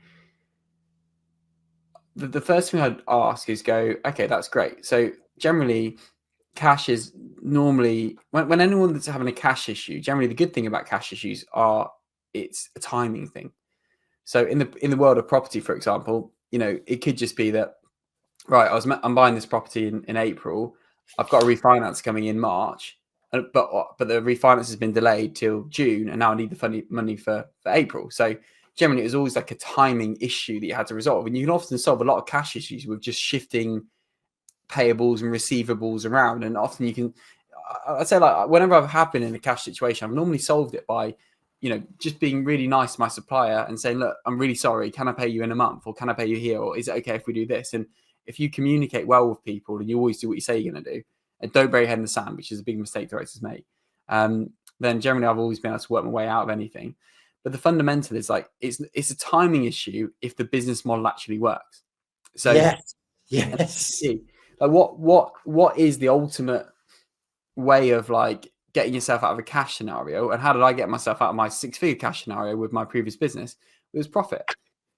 The first thing I'd ask is go, okay, that's great. So generally cash is normally when anyone that's having a cash issue, generally the good thing about cash issues are it's a timing thing. So in the world of property, for example, it could just be that, right, I'm buying this property in April. I've got a refinance coming in March, but the refinance has been delayed till June, and now I need the money for April. So generally, it was always like a timing issue that you had to resolve, and you can often solve a lot of cash issues with just shifting payables and receivables around. And often you can, I'd say, like whenever I've been in a cash situation, I've normally solved it by just being really nice to my supplier and saying, look, I'm really sorry, can I pay you in a month, or can I pay you here, or is it okay if we do this? And if you communicate well with people and you always do what you say you're going to do and don't bury your head in the sand, which is a big mistake directors make, then generally I've always been able to work my way out of anything. But the fundamental is like it's a timing issue if the business model actually works. So yes. Like what is the ultimate way of like getting yourself out of a cash scenario? And how did I get myself out of my 6-figure cash scenario with my previous business? It was profit.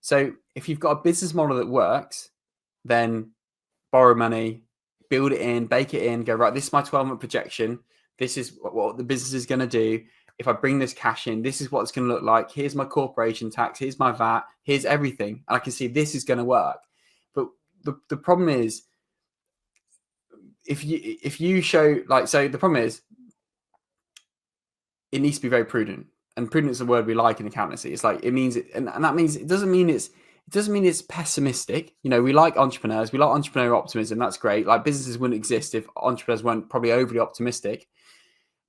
So if you've got a business model that works, then borrow money, build it in, bake it in, go, right, this is my 12-month projection. This is what the business is going to do. If I bring this cash in, this is what it's going to look like. Here's my corporation tax. Here's my VAT. Here's everything. And I can see this is going to work. But the problem is, if you show, like, so the problem is it needs to be very prudent. And prudent is a word we like in accountancy. It's like, it means it, and that means it doesn't mean it's pessimistic. We like entrepreneurs. We like entrepreneurial optimism. That's great. Like businesses wouldn't exist if entrepreneurs weren't probably overly optimistic.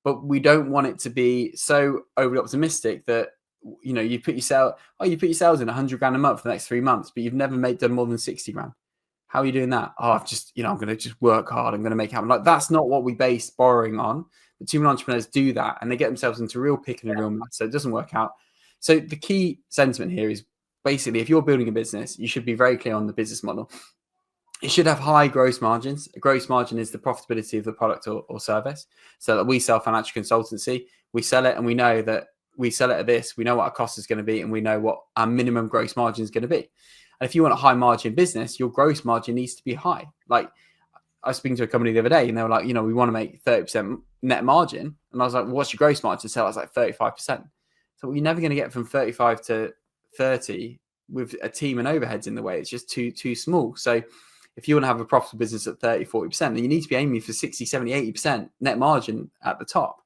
But we don't want it to be so overly optimistic that you put your sales in 100 grand a month for the next 3 months, but you've never done more than 60 grand. How are you doing that? Oh, I've just I'm going to just work hard. I'm going to make it happen. Like that's not what we base borrowing on. But too many entrepreneurs do that, and they get themselves into real picking and real mess, so it doesn't work out. So the key sentiment here is basically, if you're building a business, you should be very clear on the business model. It should have high gross margins. A gross margin is the profitability of the product or service. So that we sell financial consultancy, we sell it and we know that we sell it at this, we know what our cost is going to be, and we know what our minimum gross margin is going to be. And if you want a high margin business, your gross margin needs to be high. Like I was speaking to a company the other day and they were like, we want to make 30% net margin. And I was like, well, what's your gross margin? So I was like 35%. So you're never going to get from 35 to 30 with a team and overheads in the way. It's just too small. So if you want to have a profitable business at 30, 40%, then you need to be aiming for 60, 70, 80% net margin at the top.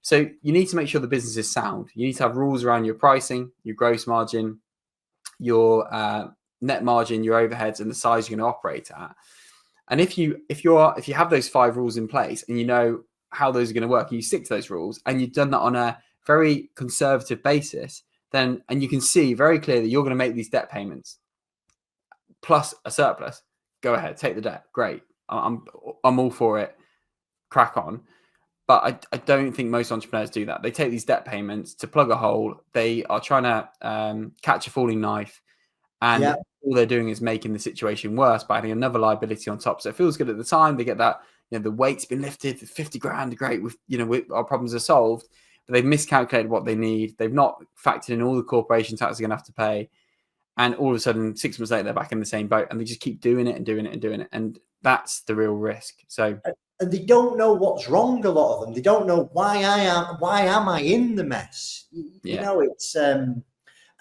So you need to make sure the business is sound. You need to have rules around your pricing, your gross margin, your net margin, your overheads, and the size you're going to operate at. And if you have those 5 rules in place and you know how those are going to work, and you stick to those rules, and you've done that on a very conservative basis, then and you can see very clearly that you're going to make these debt payments plus a surplus. Go ahead, take the debt. Great, I'm all for it. Crack on. But I don't think most entrepreneurs do that. They take these debt payments to plug a hole. They are trying to catch a falling knife, and all they're doing is making the situation worse by adding another liability on top. So it feels good at the time. They get that, the weight's been lifted, 50 grand, great. Our problems are solved. But they've miscalculated what they need. They've not factored in all the corporation tax they're going to have to pay. And all of a sudden, 6 months later, they're back in the same boat, and they just keep doing it and doing it and doing it. And that's the real risk. So, and they don't know what's wrong. A lot of them, they don't know why am I in the mess? It's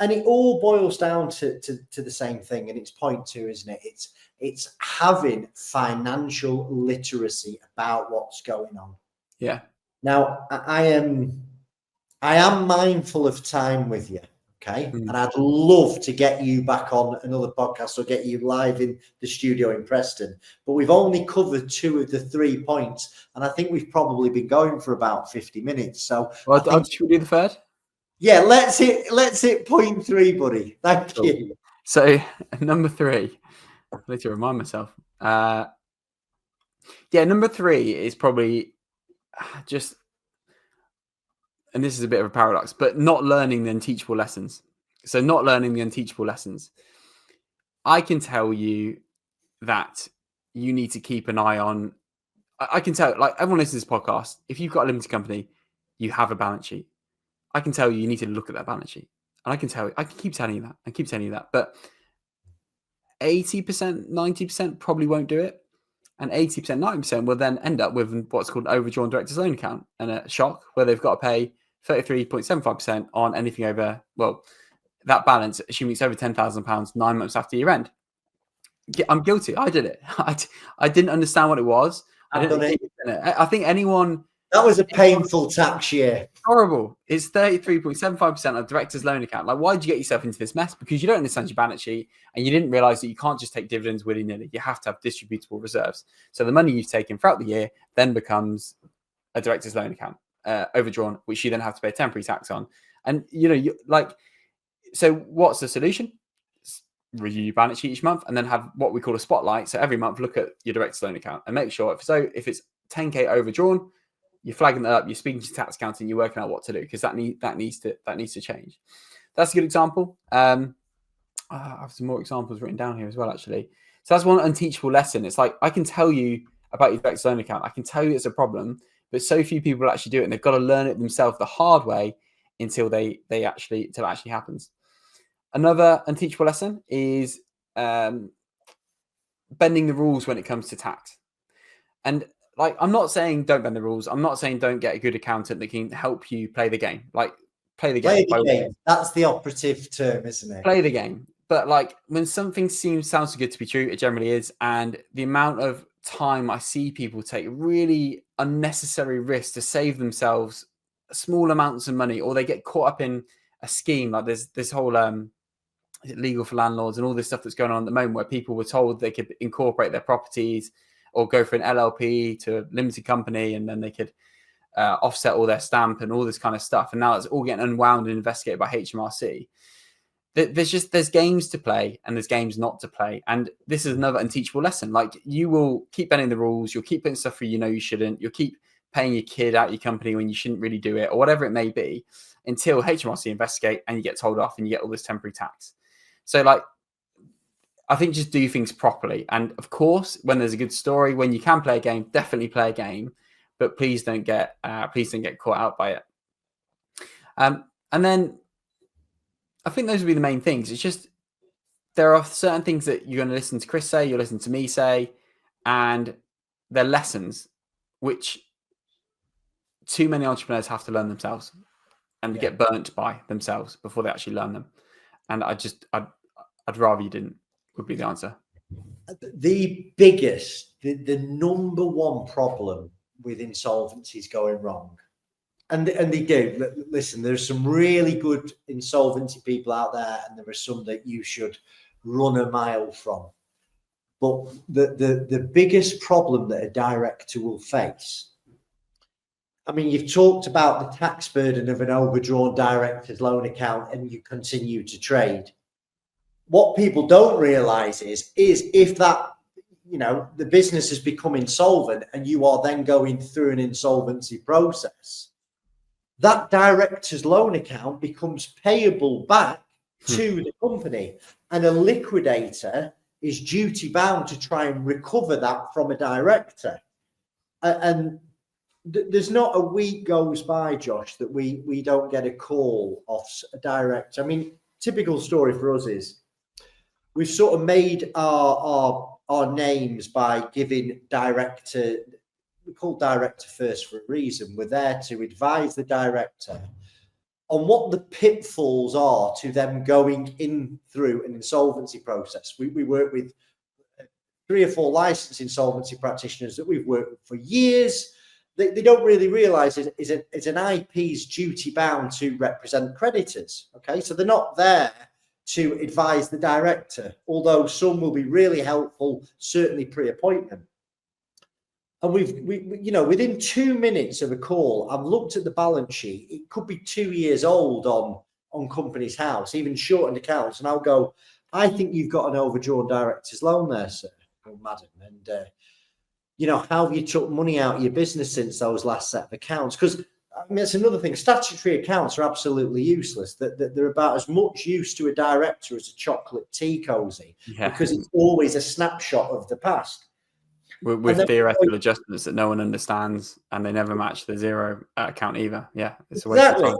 and it all boils down to the same thing, and it's point 2, isn't it? It's It's having financial literacy about what's going on. Yeah. Now, I am mindful of time with you, okay? And I'd love to get you back on another podcast or get you live in the studio in Preston. But we've only covered 2 of the 3 points, and I think we've probably been going for about 50 minutes. So, Well, should we do the third? Yeah, let's hit point 3, buddy. Thank you. So number 3, I need to remind myself. Number 3 is probably just, and this is a bit of a paradox, but not learning the unteachable lessons. So not learning the unteachable lessons. I can tell you that you need to keep an eye on, I can tell, like everyone listens to this podcast, if you've got a limited company, you have a balance sheet. I can tell you need to look at that balance sheet. And I can keep telling you that. But 80%, 90% probably won't do it. And 80%, 90% will then end up with what's called an overdrawn director's loan account and a shock where they've got to pay 33.75% on anything over, well, that balance, assuming it's over £10,000 9 months after year end. I'm guilty. I did it. I didn't understand what it was. I think anyone... That was a painful tax year. Horrible. It's 33.75% of director's loan account. Like, why did you get yourself into this mess? Because you don't understand your balance sheet and you didn't realize that you can't just take dividends willy-nilly. You have to have distributable reserves. So the money you've taken throughout the year then becomes a director's loan account, overdrawn, which you then have to pay temporary tax on. And, so what's the solution? Review your balance sheet each month and then have what we call a spotlight. So every month, look at your director's loan account and make sure if it's 10K overdrawn, you're flagging that up, you're speaking to your tax accountant, you're working out what to do because that needs to change. That's a good example. I have some more examples written down here as well, actually. So that's one unteachable lesson. It's like, I can tell you about your director's loan account. I can tell you it's a problem, but so few people actually do it and they've got to learn it themselves the hard way until it actually happens. Another unteachable lesson is bending the rules when it comes to tax. And like, I'm not saying don't bend the rules. I'm not saying don't get a good accountant that can help you play the game. Like, play the game. That's the operative term, isn't it? Play the game. But like, when something sounds too good to be true, it generally is. And the amount of time I see people take really unnecessary risks to save themselves small amounts of money, or they get caught up in a scheme. Like there's this whole legal for landlords and all this stuff that's going on at the moment where people were told they could incorporate their properties or go for an LLP to a limited company, and then they could offset all their stamp and all this kind of stuff. And now it's all getting unwound and investigated by HMRC. There's games to play and there's games not to play. And this is another unteachable lesson. Like, you will keep bending the rules. You'll keep putting stuff where you shouldn't. You'll keep paying your kid out your company when you shouldn't really do it, or whatever it may be, until HMRC investigate and you get told off and you get all this temporary tax. So like, I think just do things properly. And of course, when there's a good story, when you can play a game, definitely play a game, but please don't get caught out by it. And then I think those would be the main things. It's just, there are certain things that you're going to listen to Chris say, you'll listen to me say, and they're lessons which too many entrepreneurs have to learn themselves and get burnt by themselves before they actually learn them. And I'd rather you didn't, would be the answer. The biggest, the number one problem with insolvencies going wrong, and they do. Listen, there's some really good insolvency people out there, and there are some that you should run a mile from. But the biggest problem that a director will face, I mean, you've talked about the tax burden of an overdrawn director's loan account and you continue to trade. What people don't realize is if that, the business has become insolvent and you are then going through an insolvency process, that director's loan account becomes payable back to the company, and a liquidator is duty bound to try and recover that from a director. And there's not a week goes by, Josh, that we don't get a call off a director. I mean, typical story for us is we've sort of made our names by giving director, we call director first for a reason. We're there to advise the director on what the pitfalls are to them going in through an insolvency process. We work with 3 or 4 licensed insolvency practitioners that we've worked with for years. They don't really realize it's an IP's duty bound to represent creditors. Okay, so they're not there to advise the director, although some will be really helpful, certainly pre-appointment. And we within 2 minutes of a call, I've looked at the balance sheet. It could be 2 years old on company's house, even shortened accounts, and I'll go, I think you've got an overdrawn director's loan there, sir or madam, and how have you took money out of your business since those last set of accounts? Because it's another thing. Statutory accounts are absolutely useless. That they're about as much use to a director as a chocolate tea cozy, because it's always a snapshot of the past. With theoretical adjustments that no one understands, and they never match the zero account either. Yeah, it's a waste of time.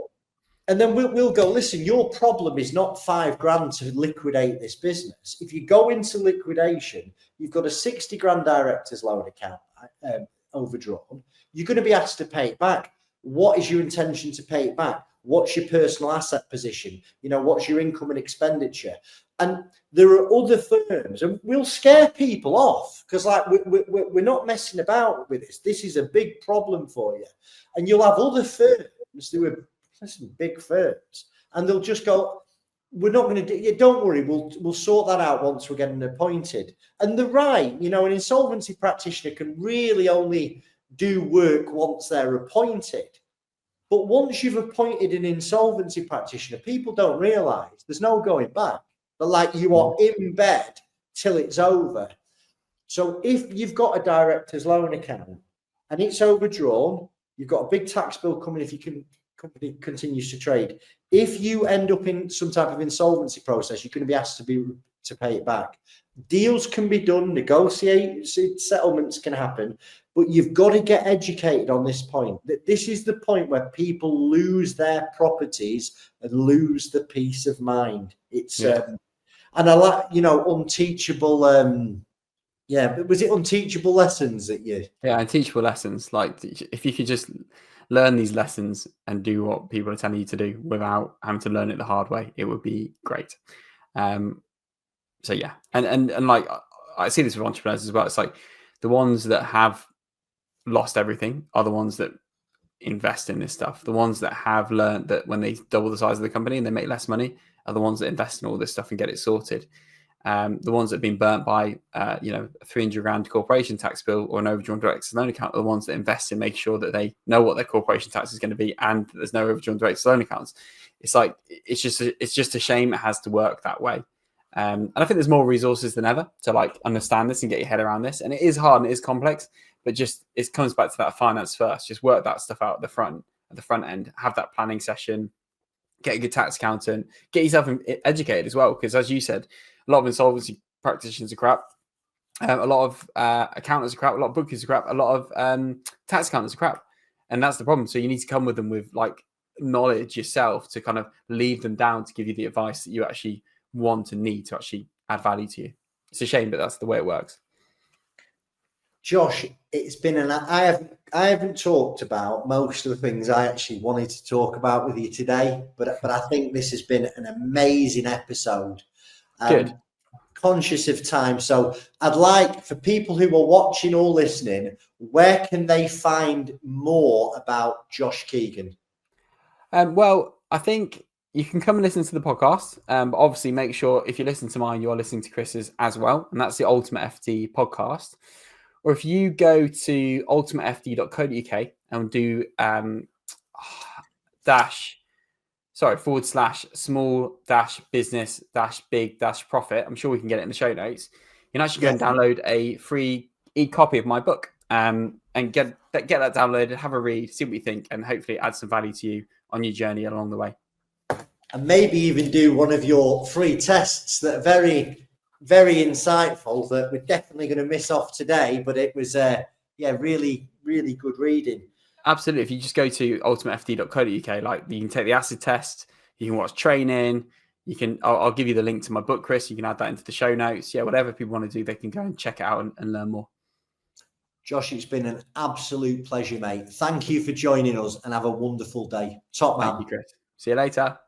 And then we'll go, listen, your problem is not $5,000 to liquidate this business. If you go into liquidation, you've got a 60 grand director's loan account overdrawn. You're going to be asked to pay it back. What is your intention to pay it back? What's your personal asset position? What's your income and expenditure? And there are other firms, and we'll scare people off because we're not messing about with this. This is a big problem for you. And you'll have other firms who are big firms, and they'll just go, we're not going to do it. Don't worry, we'll sort that out once we're getting appointed. And they're right. An insolvency practitioner can really only do work once they're appointed. But once you've appointed an insolvency practitioner, people don't realize there's no going back. But you are in bed till it's over. So if you've got a director's loan account and it's overdrawn, you've got a big tax bill coming if company continues to trade. If you end up in some type of insolvency process, you're going to be asked to pay it back. Deals can be done, settlements can happen, but you've got to get educated on this point. That this is the point where people lose their properties and lose the peace of mind. It's and I like unteachable. But was it unteachable lessons that you? Yeah, unteachable lessons. If you could just learn these lessons and do what people are telling you to do without having to learn it the hard way, it would be great. So yeah, and I see this with entrepreneurs as well. It's like the ones that have lost everything are the ones that invest in this stuff. The ones that have learned that when they double the size of the company and they make less money are the ones that invest in all this stuff and get it sorted. The ones that have been burnt by, a 300 grand corporation tax bill or an overdrawn director's loan account are the ones that invest in making sure that they know what their corporation tax is going to be and that there's no overdrawn director's loan accounts. It's like, it's just a shame it has to work that way. And I think there's more resources than ever to understand this and get your head around this. And it is hard and it is complex, but it comes back to that finance first. Just work that stuff out at the front end, have that planning session, get a good tax accountant, get yourself educated as well. Because as you said, a lot of insolvency practitioners are crap. A lot of accountants are crap. A lot of bookkeepers are crap. A lot of tax accountants are crap. And that's the problem. So you need to come with them with knowledge yourself to kind of lead them down to give you the advice that you actually want and need to actually add value to you. It's a shame, but that's the way it works. Josh, it's been I haven't talked about most of the things I actually wanted to talk about with you today, but I think this has been an amazing episode. Good. Conscious of time, so I'd like for people who are watching or listening, where can they find more about Josh Keegan? Well, I think you can come and listen to the podcast, but obviously make sure if you listen to mine, you are listening to Chris's as well, and that's the Ultimate FD podcast. Or if you go to ultimatefd.co.uk and do /small-business-big-profit, I'm sure we can get it in the show notes. You can actually go and download a free e-copy of my book and get that downloaded, have a read, see what you think, and hopefully add some value to you on your journey along the way. And maybe even do one of your free tests that are very, very insightful that we're definitely going to miss off today, but it was really, really good reading. Absolutely. If you just go to ultimatefd.co.uk, you can take the acid test, you can watch training, I'll give you the link to my book, Chris. You can add that into the show notes. Yeah, whatever people want to do, they can go and check it out and learn more. Josh, it's been an absolute pleasure, mate. Thank you for joining us and have a wonderful day. Top man. Thank you, Chris. See you later.